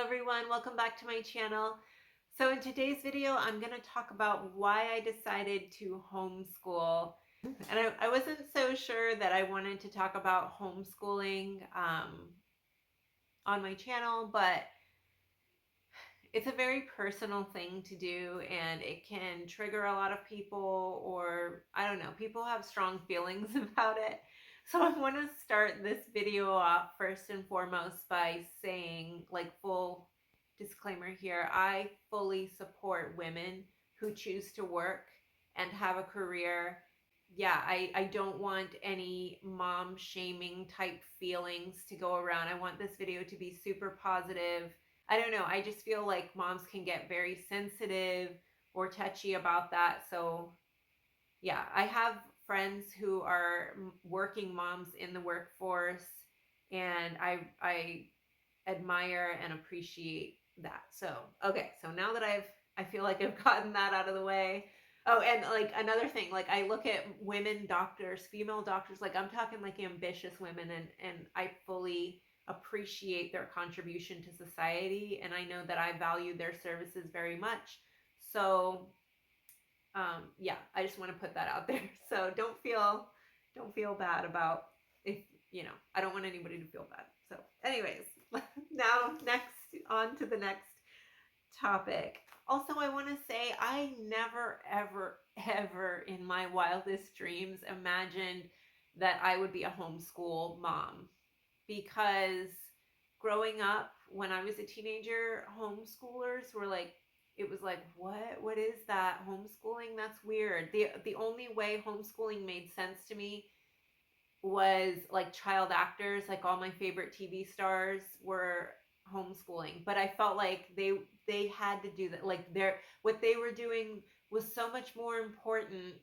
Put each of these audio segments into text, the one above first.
everyone, welcome back to my channel. So in today's video, I'm going to talk about why I decided to homeschool. And I wasn't so sure that I wanted to talk about homeschooling on my channel, but it's a very personal thing to do and it can trigger a lot of people, or I don't know, people have strong feelings about it. So I want to start this video off first and foremost by saying, like, full disclaimer here, I fully support women who choose to work and have a career. Yeah, I don't want any mom shaming type feelings to go around. I want this video to be super positive. I don't know. I just feel like moms can get very sensitive or touchy about that. So, yeah, I have friends who are working moms in the workforce, and I admire and appreciate that. So, okay, so now that I feel like I've gotten that out of the way. Oh, and like another thing, like I look at women doctors, female doctors, like I'm talking like ambitious women, and I fully appreciate their contribution to society, and I know that I value their services very much. So, yeah, I just want to put that out there. So don't feel bad about, if I don't want anybody to feel bad. So anyways, now next, on to the next topic. Also, I want to say I never ever in my wildest dreams imagined that I would be a homeschool mom, because growing up when I was a teenager, homeschoolers were like, it was like, what is that? Homeschooling? That's weird. The only way homeschooling made sense to me was like child actors. Like all my favorite TV stars were homeschooling, but I felt like they had to do that. Like what they were doing was so much more important.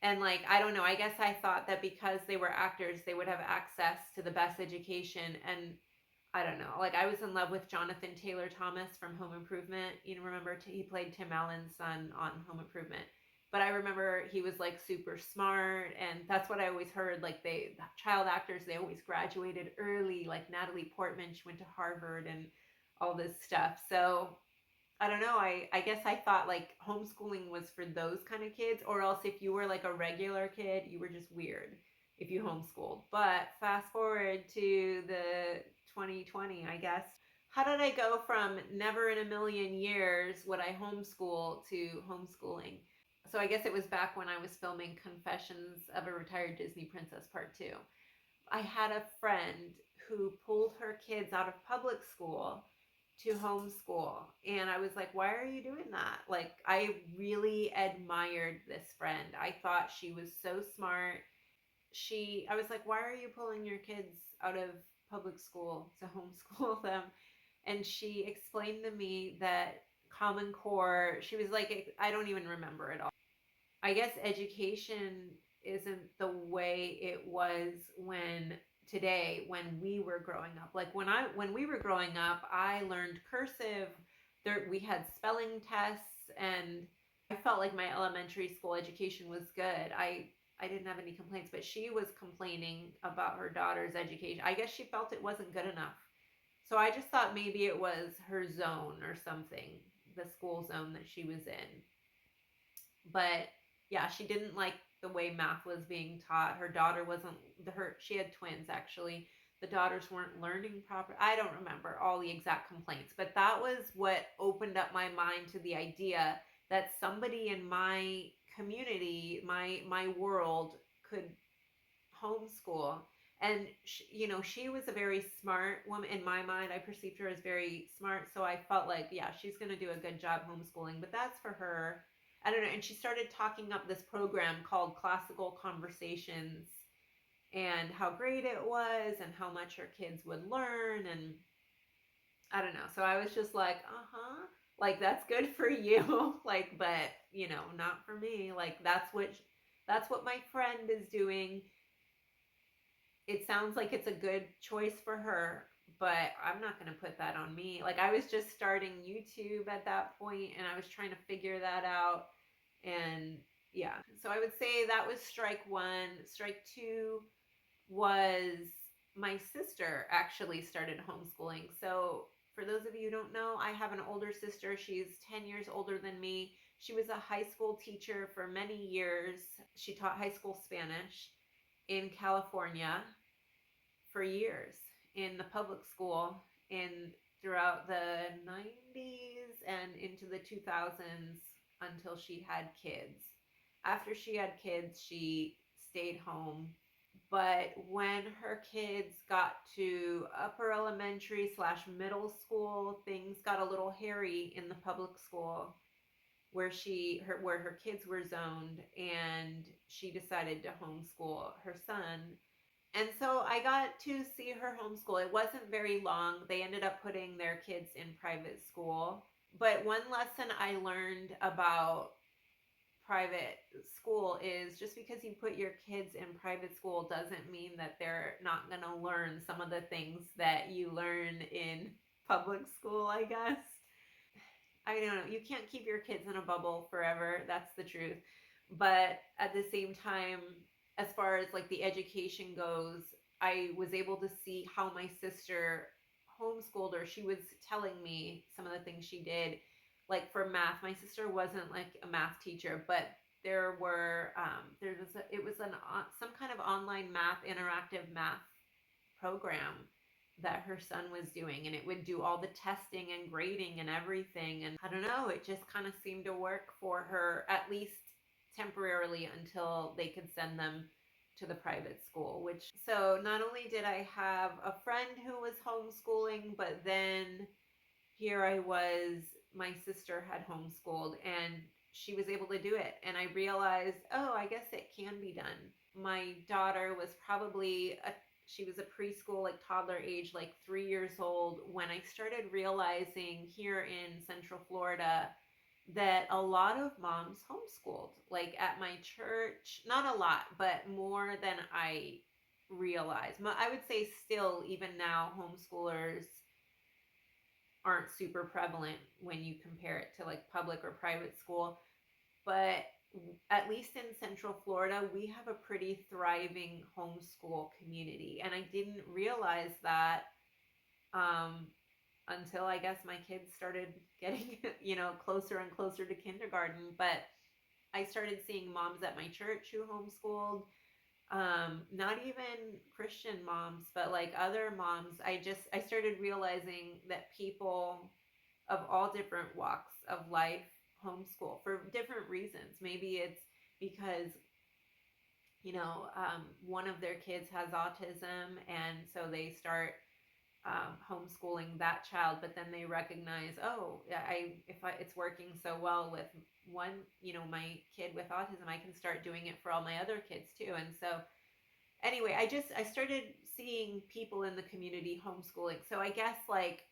And like, I don't know, I guess I thought that because they were actors, they would have access to the best education. And I don't know, like I was in love with Jonathan Taylor Thomas from Home Improvement. Remember, he played Tim Allen's son on Home Improvement. But I remember he was like super smart, and that's what I always heard. Like child actors, they always graduated early. Like Natalie Portman, she went to Harvard and all this stuff. So I don't know. I guess I thought like homeschooling was for those kind of kids, or else if you were like a regular kid, you were just weird if you homeschooled. But fast forward to the 2020, I guess. How did I go from never in a million years would I homeschool to homeschooling? So I guess it was back when I was filming Confessions of a Retired Disney Princess Part 2. I had a friend who pulled her kids out of public school to homeschool. And I was like, why are you doing that? Like, I really admired this friend. I thought she was so smart. I was like, why are you pulling your kids out of public school to homeschool them? And she explained to me that Common Core, she was like, I don't even remember it all. I guess education isn't the way it was when we were growing up. Like when we were growing up, I learned cursive. We had spelling tests, and I felt like my elementary school education was good. I didn't have any complaints, but she was complaining about her daughter's education. I guess she felt it wasn't good enough. So I just thought maybe it was her zone or something, the school zone that she was in. But yeah, she didn't like the way math was being taught. Her daughter wasn't she had twins actually. The daughters weren't learning proper. I don't remember all the exact complaints, but that was what opened up my mind to the idea that somebody in my community, my world, could homeschool. And she was a very smart woman in my mind. I perceived her as very smart, so I felt like, yeah, she's going to do a good job homeschooling, but that's for her. I don't know. And she started talking up this program called Classical Conversations, and how great it was and how much her kids would learn. And I don't know. So I was just like, uh-huh. Like, that's good for you. Like, but, not for me. Like, that's what my friend is doing. It sounds like it's a good choice for her, but I'm not going to put that on me. Like, I was just starting YouTube at that point, and I was trying to figure that out. And yeah, so I would say that was strike one. Strike two was my sister actually started homeschooling. So for those I have an older sister. She's 10 years older than me. She was a high school teacher for many years. She taught high school Spanish in California for years in the public school in throughout the 90s and into the 2000s until she had kids. After she had kids, she stayed home. But when her kids got to upper elementary slash middle school, things got a little hairy in the public school where her kids were zoned, and she decided to homeschool her son. And so I got to see her homeschool. It wasn't very long. They ended up putting their kids in private school. But one lesson I learned about private school is just because you put your kids in private school doesn't mean that they're not going to learn some of the things that you learn in public school, I guess. I don't know. You can't keep your kids in a bubble forever. That's the truth. But at the same time, as far as like the education goes, I was able to see how my sister homeschooled her. She was telling me some of the things she did. Like for math, my sister wasn't like a math teacher, but it was some kind of online math, interactive math program that her son was doing, and it would do all the testing and grading and everything. And I don't know, it just kind of seemed to work for her, at least temporarily, until they could send them to the private school. Which, so not only did I have a friend who was homeschooling, but then here I was, my sister had homeschooled and she was able to do it. And I realized, oh, I guess it can be done. My daughter was she was a preschool, like toddler age, like 3 years old, when I started realizing here in Central Florida that a lot of moms homeschooled. Like at my church, not a lot, but more than I realized. I would say still, even now, homeschoolers aren't super prevalent when you compare it to like public or private school. But at least in Central Florida, we have a pretty thriving homeschool community. And I didn't realize that until I guess my kids started getting, closer and closer to kindergarten. But I started seeing moms at my church who homeschooled, not even Christian moms, but like other moms. I started realizing that people of all different walks of life homeschool for different reasons. Maybe it's because one of their kids has autism, and so they start homeschooling that child, but then they recognize, oh, it's working so well with one, my kid with autism, I can start doing it for all my other kids too. And so anyway, I started seeing people in the community homeschooling. So I guess like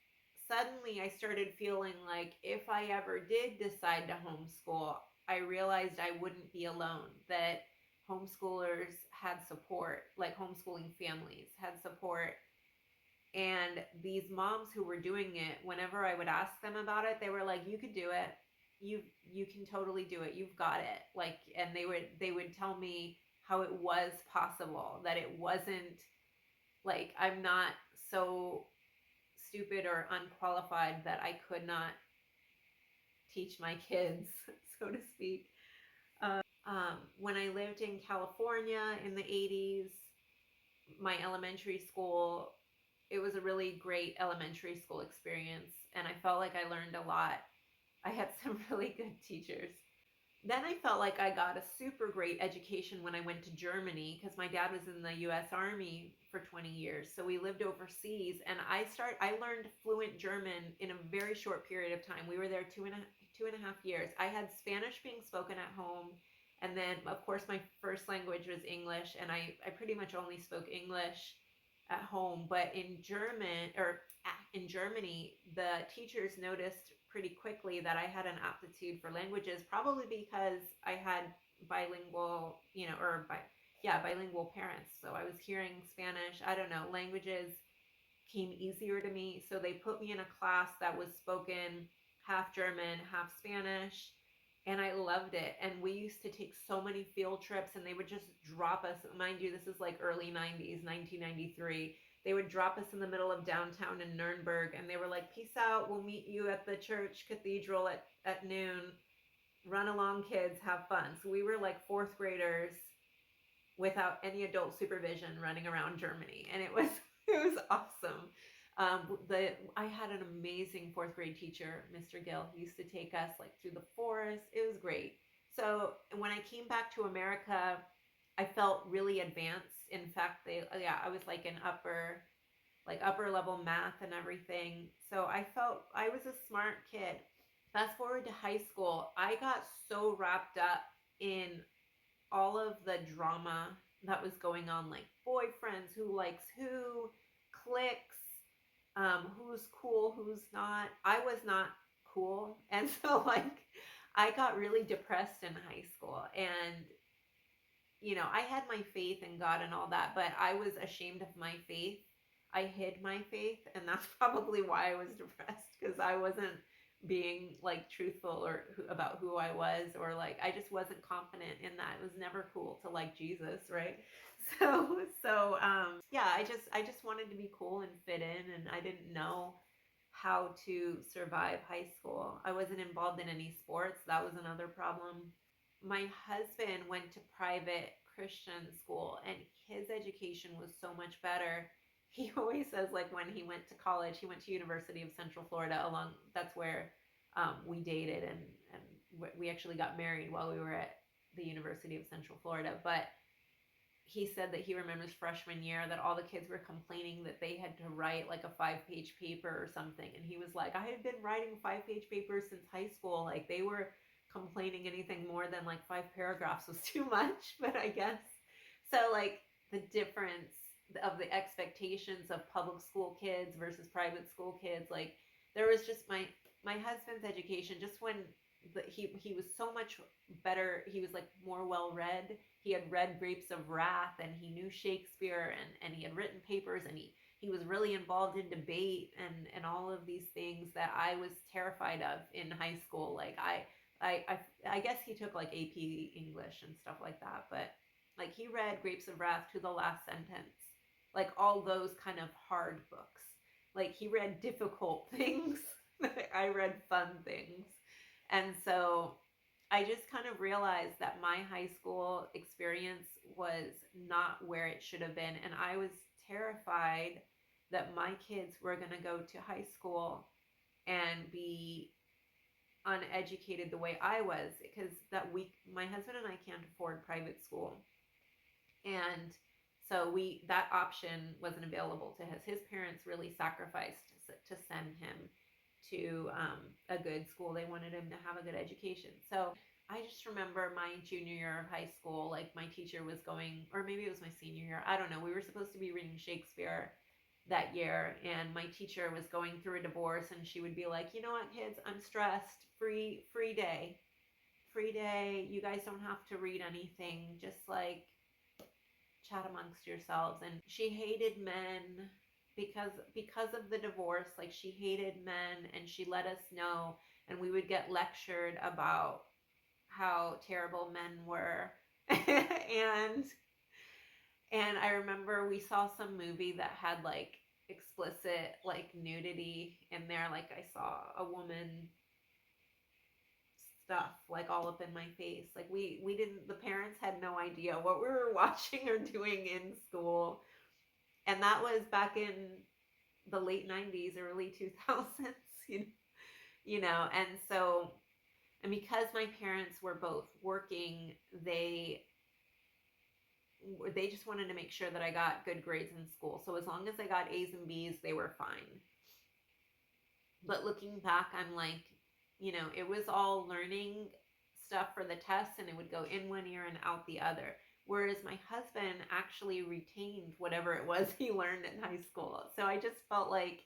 suddenly I started feeling like if I ever did decide to homeschool, I realized I wouldn't be alone, that homeschoolers had support, like homeschooling families had support. And these moms who were doing it, whenever I would ask them about it, they were like, you could do it. You can totally do it. You've got it. Like, and they would tell me how it was possible, that it wasn't like I'm not so stupid or unqualified that I could not teach my kids, so to speak. When I lived in California in the 80s, my elementary school, it was a really great elementary school experience, and I felt like I learned a lot. I had some really good teachers. Then I felt like I got a super great education when I went to Germany, because my dad was in the US Army for 20 years. So we lived overseas, and I learned fluent German in a very short period of time. We were there two and a half years. I had Spanish being spoken at home, and then of course my first language was English, and I pretty much only spoke English at home. But in Germany, the teachers noticed pretty quickly that I had an aptitude for languages, probably because I had bilingual, bilingual parents. So I was hearing Spanish. I don't know, languages came easier to me. So they put me in a class that was spoken half German, half Spanish, and I loved it. And we used to take so many field trips, and they would just drop us. Mind you, this is like early 90s, 1993. they would drop us in the middle of downtown in Nuremberg, and they were like, peace out, we'll meet you at the church cathedral at noon. Run along, kids, have fun. So we were like fourth graders without any adult supervision running around Germany, and it was it was awesome. I had an amazing fourth grade teacher, Mr. Gill. He used to take us like through the forest. It was great. So when I came back to America, I felt really advanced. In fact, I was like in upper level math and everything. So I felt I was a smart kid. Fast forward to high school, I got so wrapped up in all of the drama that was going on, like boyfriends, who likes who, cliques, who's cool, who's not. I was not cool. And so, like, I got really depressed in high school. And, I had my faith in God and all that, but I was ashamed of my faith. I hid my faith. And that's probably why I was depressed, because I wasn't being like truthful or about who I was, or like I just wasn't confident in that. It was never cool to like Jesus, right? Yeah, I just wanted to be cool and fit in, and I didn't know how to survive high school. I wasn't involved in any sports. That was another problem. My husband went to private Christian school, and his education was so much better. He always says, like, when he went to college, he went to University of Central Florida. That's where we dated, and we actually got married while we were at the University of Central Florida. But he said that he remembers freshman year that all the kids were complaining that they had to write like a 5-page paper or something, and he was like, I had been writing 5-page papers since high school. Like, they were complaining anything more than like 5 paragraphs was too much. But I guess so, like, the difference of the expectations of public school kids versus private school kids, like, there was just my husband's education, just when he was so much better. He was like more well read. He had read Grapes of Wrath, and he knew Shakespeare, and he had written papers, and he was really involved in debate and all of these things that I was terrified of in high school. Like, I guess he took like AP English and stuff like that, but like, he read Grapes of Wrath to the last sentence, like all those kind of hard books. Like, he read difficult things. I read fun things. And so I just kind of realized that my high school experience was not where it should have been. And I was terrified that my kids were going to go to high school and be uneducated the way I was, because my husband and I can't afford private school. And so that option wasn't available to us. His parents really sacrificed to send him to a good school. They wanted him to have a good education. So I just remember my junior year of high school, like, my teacher was going, or maybe it was my senior year, I don't know. We were supposed to be reading Shakespeare that year, and my teacher was going through a divorce, and she would be like, you know what, kids, I'm stressed. Free day. Free day. You guys don't have to read anything. Just like chat amongst yourselves. And she hated men because of the divorce. Like, she hated men, and she let us know, and we would get lectured about how terrible men were. and I remember we saw some movie that had like explicit like nudity in there. Like, I saw a woman stuff like all up in my face. Like, we didn't, the parents had no idea what we were watching or doing in school. And that was back in the late 90s, early 2000s, and so, and because my parents were both working, they just wanted to make sure that I got good grades in school. So as long as I got A's and B's, they were fine. But looking back, I'm like, it was all learning stuff for the tests, and it would go in one ear and out the other. Whereas my husband actually retained whatever it was he learned in high school. So I just felt like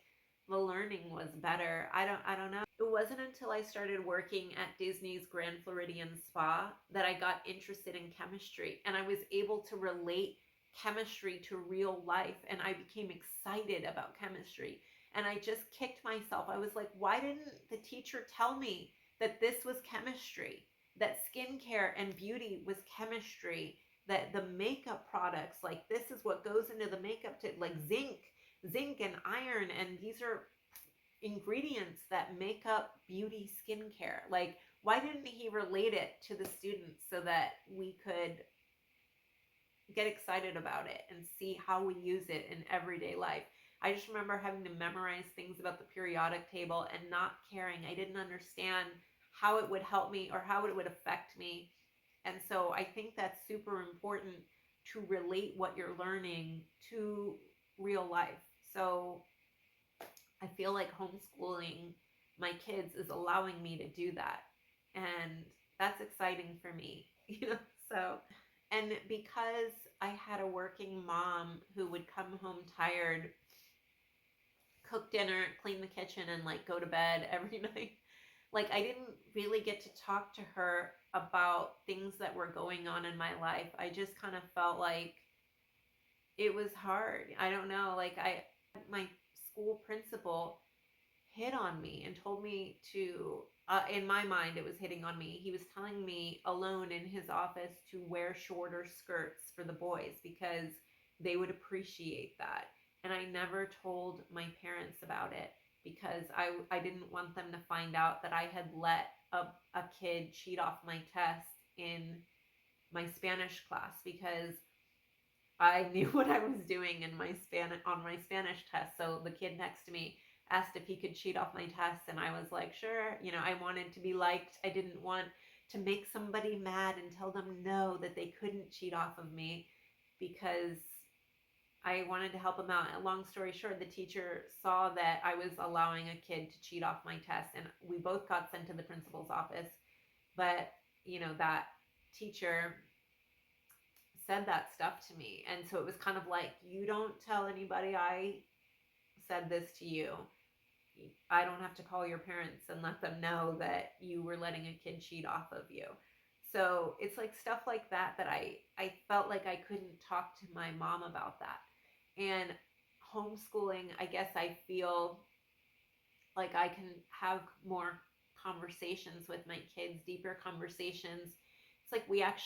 the learning was better. I don't know. It wasn't until I started working at Disney's Grand Floridian Spa that I got interested in chemistry, and I was able to relate chemistry to real life, and I became excited about chemistry. And I just kicked myself. I was like, why didn't the teacher tell me that this was chemistry? That skincare and beauty was chemistry? That the makeup products, like, this is what goes into the makeup, to like zinc zinc and iron, and these are ingredients that make up beauty skincare. Like, why didn't he relate it to the students so that we could get excited about it and see how we use it in everyday life? I just remember having to memorize things about the periodic table and not caring. I didn't understand how it would help me or how it would affect me. And so I think that's super important, to relate what you're learning to real life. So I feel like homeschooling my kids is allowing me to do that. And that's exciting for me, So, and because I had a working mom who would come home tired, cook dinner, clean the kitchen, and like go to bed every night, like I didn't really get to talk to her about things that were going on in my life. I just kind of felt like it was hard. I don't know, like my school principal hit on me and told me to, in my mind it was hitting on me. He was telling me alone in his office to wear shorter skirts for the boys because they would appreciate that. And I never told my parents about it because I didn't want them to find out that I had let a kid cheat off my test in my Spanish class, because I knew what I was doing in my on my Spanish test. So the kid next to me asked if he could cheat off my test, and I was like, sure. I wanted to be liked. I didn't want to make somebody mad and tell them no, that they couldn't cheat off of me, because I wanted to help them out. And long story short, the teacher saw that I was allowing a kid to cheat off my test, and we both got sent to the principal's office. But that teacher said that stuff to me. And so it was kind of like, you don't tell anybody I said this to you. I don't have to call your parents and let them know that you were letting a kid cheat off of you. So it's like stuff like that I felt like I couldn't talk to my mom about that. And homeschooling, I guess I feel like I can have more conversations with my kids, deeper conversations. It's like we have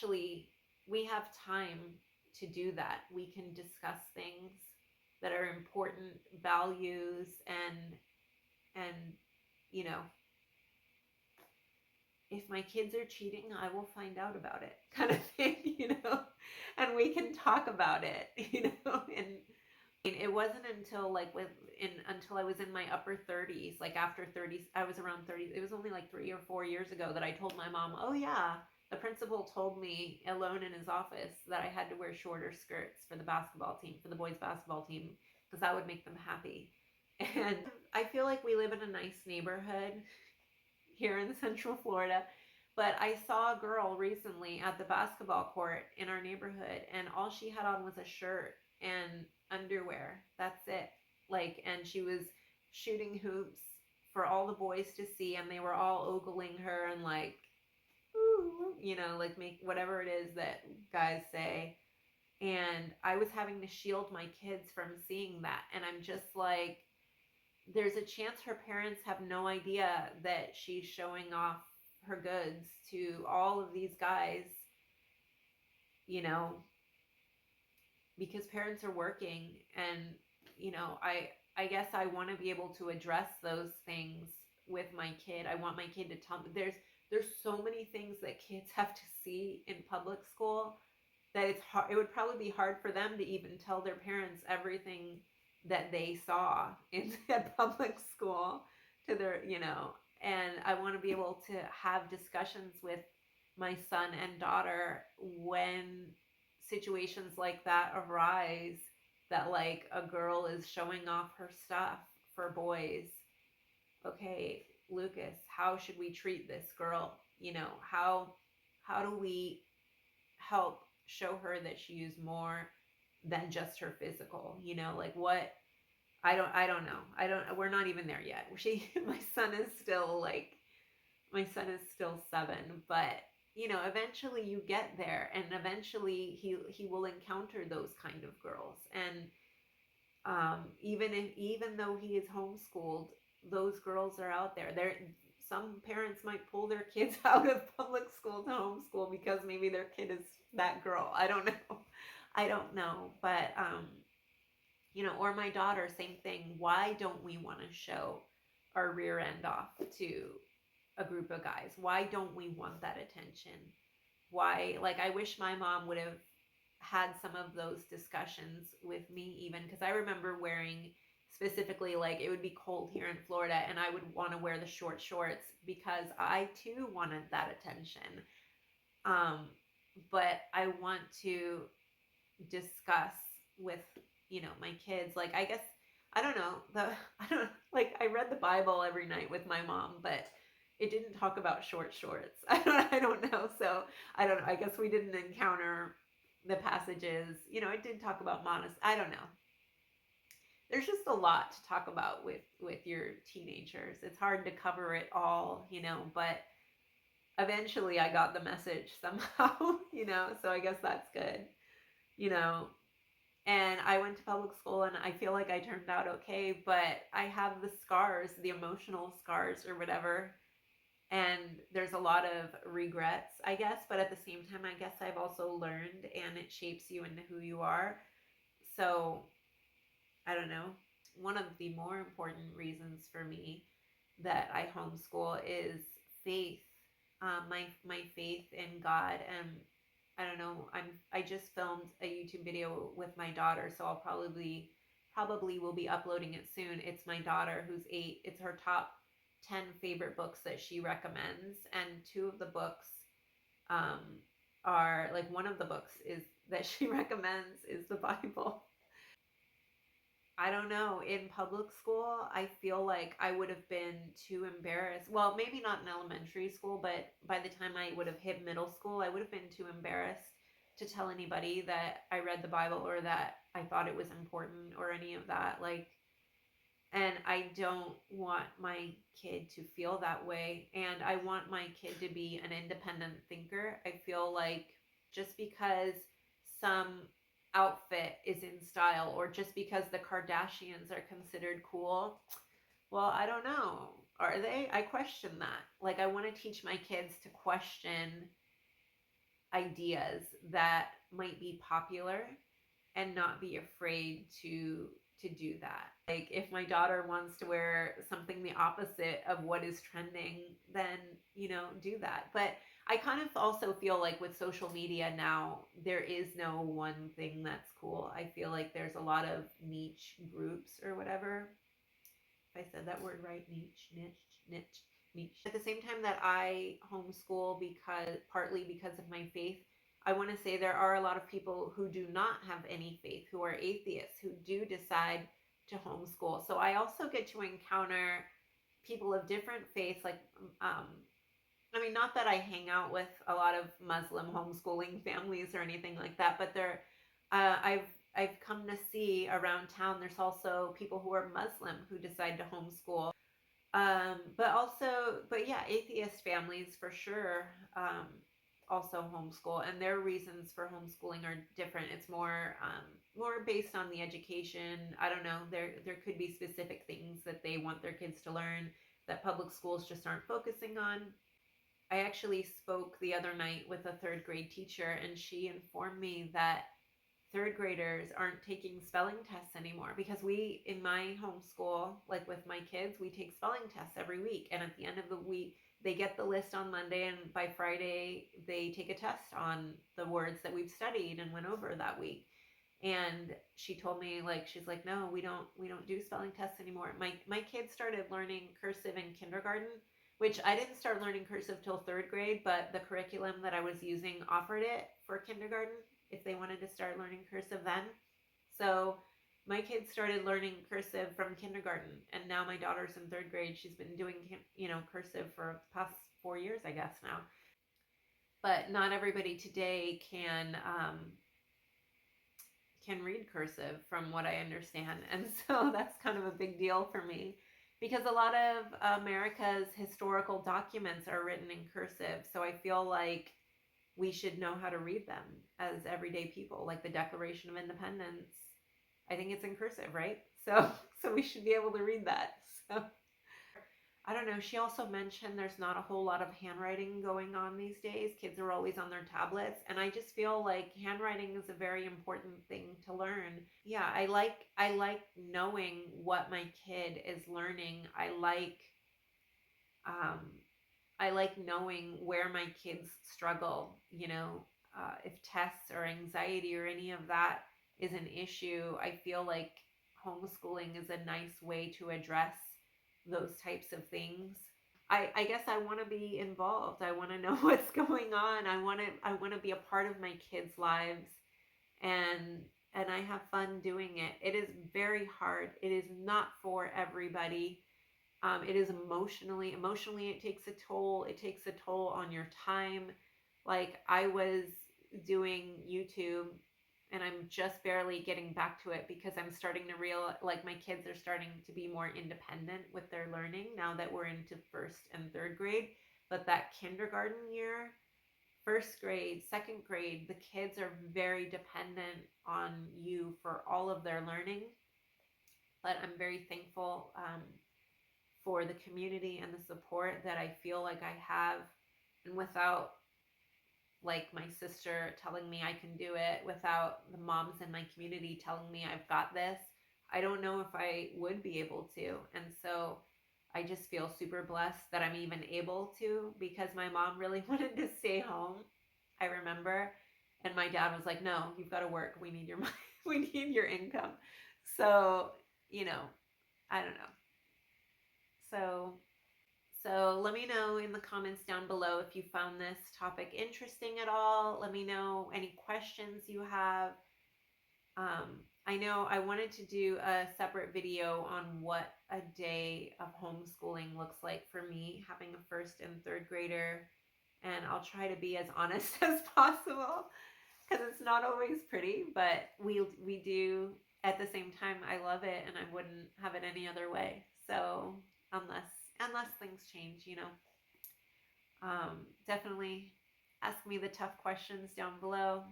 time to do that. We can discuss things that are important, values, and you know, if my kids are cheating, I will find out about it, kind of thing. And we can talk about it. And it wasn't until until I was in my upper 30s, like after 30s, I was around 30. It was only like 3 or 4 years ago that I told my mom, oh yeah, the principal told me alone in his office that I had to wear shorter skirts for the basketball team, for the boys basketball team, because that would make them happy. And I feel like we live in a nice neighborhood here in Central Florida. But I saw a girl recently at the basketball court in our neighborhood, and all she had on was a shirt and underwear. That's it. And she was shooting hoops for all the boys to see, and they were all ogling her and like, ooh, like make whatever it is that guys say. And I was having to shield my kids from seeing that. And I'm just like, there's a chance her parents have no idea that she's showing off her goods to all of these guys, you know, because parents are working. And, I guess I want to be able to address those things with my kid. I want my kid to tell me there's so many things that kids have to see in public school that it's hard. It would probably be hard for them to even tell their parents everything that they saw in that public school to their, and I want to be able to have discussions with my son and daughter when situations like that arise, that like a girl is showing off her stuff for boys. Okay, Lucas, how should we treat this girl? How do we help show her that she is more than just her physical? Like what? I don't know. We're not even there yet. My son is still 7, but eventually you get there, and eventually he will encounter those kind of girls. And even though he is homeschooled, those girls are out there. Some parents might pull their kids out of public school to homeschool because maybe their kid is that girl. I don't know. But Or my daughter, same thing. Why don't we want to show our rear end off to a group of guys? Why don't we want that attention? Why, like, I wish my mom would have had some of those discussions with me, even because I remember wearing, specifically, like, it would be cold here in Florida and I would want to wear the short shorts because I too wanted that attention. um, but I want to discuss with, my kids, like, I guess, I don't know, I don't, like, I read the Bible every night with my mom, but it didn't talk about short shorts. I don't know. So I don't know, I guess we didn't encounter the passages. It did talk about modest. I don't know. There's just a lot to talk about with your teenagers. It's hard to cover it all, but eventually I got the message somehow. So I guess that's good. you know and I went to public school and I feel like I turned out okay, but I have the scars, the emotional scars or whatever, and there's a lot of regrets, I guess, but at the same time, I guess I've also learned, and it shapes you into who you are. So I don't know. One of the more important reasons for me that I homeschool is faith. My faith in God, and I don't know. I just filmed a YouTube video with my daughter, so I'll probably will be uploading it soon. It's my daughter who's 8. It's her top 10 favorite books that she recommends, and two of the books um, are, like, one of the books is that she recommends is the Bible. I don't know. In public school, I feel like I would have been too embarrassed. Well, maybe not in elementary school, but by the time I would have hit middle school, I would have been too embarrassed to tell anybody that I read the Bible or that I thought it was important or any of that. Like, and I don't want my kid to feel that way. And I want my kid to be an independent thinker. I feel like just because some outfit is in style or just because the Kardashians are considered cool, well, I don't know. Are they? I question that. Like, I want to teach my kids to question ideas that might be popular and not be afraid to do that. Like, if my daughter wants to wear something the opposite of what is trending, then, do that. But I kind of also feel like with social media now, there is no one thing that's cool. I feel like there's a lot of niche groups or whatever. If I said that word right, niche. At the same time that I homeschool, because partly because of my faith, I want to say there are a lot of people who do not have any faith, who are atheists, who do decide to homeschool. So I also get to encounter people of different faiths, like, um, I mean, not that I hang out with a lot of Muslim homeschooling families or anything like that, but I've come to see around town. There's also people who are Muslim who decide to homeschool. But yeah, atheist families for sure also homeschool, and their reasons for homeschooling are different. It's more based on the education. I don't know. There could be specific things that they want their kids to learn that public schools just aren't focusing on. I actually spoke the other night with a third grade teacher, and she informed me that third graders aren't taking spelling tests anymore because in my homeschool, like with my kids, we take spelling tests every week. And at the end of the week, they get the list on Monday, and by Friday, they take a test on the words that we've studied and went over that week. And she told me, like, she's like, no, we don't do spelling tests anymore. My kids started learning cursive in kindergarten, which I didn't start learning cursive till third grade, but the curriculum that I was using offered it for kindergarten if they wanted to start learning cursive then. So my kids started learning cursive from kindergarten, and now my daughter's in third grade. She's been doing, cursive for the past 4 years, I guess now. But not everybody today can read cursive, from what I understand. And so that's kind of a big deal for me because a lot of America's historical documents are written in cursive. So I feel like we should know how to read them as everyday people, like the Declaration of Independence. I think it's in cursive, right? So we should be able to read that. So I don't know. She also mentioned there's not a whole lot of handwriting going on these days. Kids are always on their tablets, and I just feel like handwriting is a very important thing to learn. Yeah, I like knowing what my kid is learning. Um I like knowing where my kids struggle, if tests or anxiety or any of that is an issue. I feel like homeschooling is a nice way to address those types of things. I guess I want to be involved. I want to know what's going on. I want to be a part of my kids' lives, and and I have fun doing it. It is very hard. It is not for everybody. It is emotionally it takes a toll. It takes a toll on your time. Like, I was doing YouTube, and I'm just barely getting back to it because I'm starting to realize, like, my kids are starting to be more independent with their learning now that we're into first and third grade. But that kindergarten year, first grade, second grade, the kids are very dependent on you for all of their learning. But I'm very thankful, for the community and the support that I feel like I have. And without, like, my sister telling me I can do it, without the moms in my community telling me I've got this, I don't know if I would be able to. And so I just feel super blessed that I'm even able to, because my mom really wanted to stay home, I remember. And my dad was like, no, you've got to work. We need your money. We need your income. So, you know, I don't know. So let me know in the comments down below if you found this topic interesting at all. Let me know any questions you have. I know I wanted to do a separate video on what a day of homeschooling looks like for me, having a first and third grader, and I'll try to be as honest as possible, because it's not always pretty, but we do, at the same time, I love it, and I wouldn't have it any other way. So unless things change, definitely ask me the tough questions down below.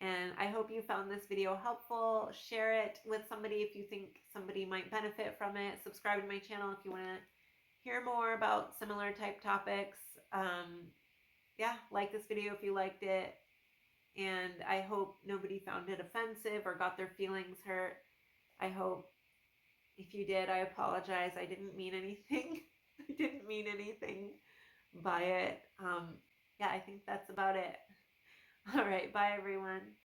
And I hope you found this video helpful. Share it with somebody if you think somebody might benefit from it. Subscribe to my channel if you want to hear more about similar type topics. Yeah, like this video if you liked it. And I hope nobody found it offensive or got their feelings hurt. I hope, if you did, I apologize. I didn't mean anything. I didn't mean anything by it. Yeah, I think that's about it. All right, bye everyone.